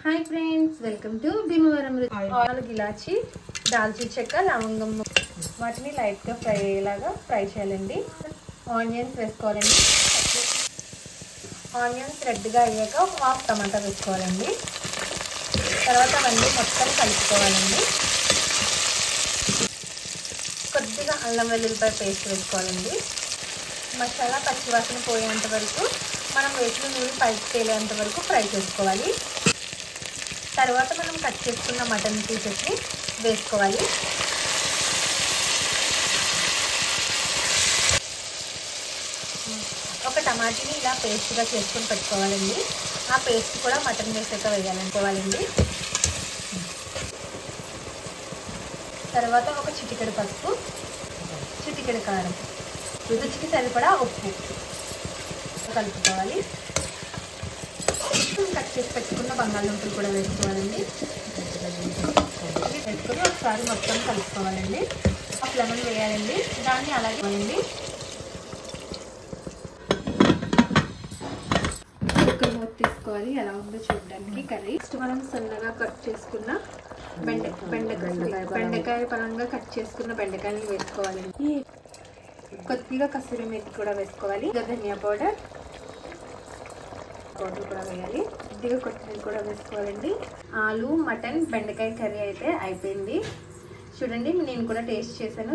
high friends welcome to Bhimavaram नालुगु इलाची दालची చెక్క లవంగం వాటిని లైట్ గా ఫ్రై అయ్యేలాగా ఫ్రై చేయాలండి ఆనియన్స్ వేసుకోవాలండి ఆనియన్స్ రెడ్ గా అయ్యాక ఒక హాఫ్ టమాటా వేసుకోవాలండి తర్వాత అవన్నీ మొత్తం కలుపుకోవాలండి కొద్దిగా అల్లం వెల్లుల్లిపాయ పేస్ట్ వేసుకోవాలండి మసాలా పచ్చివాసన పోయేంత వరకు మనం వేసిన నూనె పైకి తేలేంత వరకు ఫ్రై చేసుకోవాలి తర్వాత మనం కట్ చేసుకున్న మటన్ పీసెస్ ని వేసుకోవాలి ఒక టమాటాని ఇలా పేస్ట్ గా చేసుకొని పెట్టుకోవాలండి ఆ పేస్ట్ కూడా మటన్ వేసాక వేయాలనుకోవాలండి తర్వాత ఒక చిటికెడు పసుపు చిటికెడు కారం రుచికి సరిపడా ఉప్పు కలుపుకోవాలి కట్ చేసి పెట్టుకున్న బంగాళదుంపలు కూడా వేసుకోవాలండి వేసుకొని ఒకసారి మొత్తం కలుపుకోవాలండి హాఫ్ లెమన్ వేయాలండి దాన్ని అలాగే వేయండి కుక్కర్ మూత తీసుకోవాలి ఎలా ఉందో చూడడానికి కర్రీ నెక్స్ట్ మనం సన్నగా కట్ చేసుకున్న బెండకాయ పరంగా కట్ చేసుకున్న బెండకాయని వేసుకోవాలండి కొద్దిగా కసూరి మేతి కూడా వేసుకోవాలి ధనియా పౌడర్ కూడా వేయాలి కొద్దిగా కొత్తిమీర కూడా వేసుకోవాలండి ఆలు మటన్ బెండకాయ కర్రీ అయితే అయిపోయింది చూడండి నేను కూడా టేస్ట్ చేశాను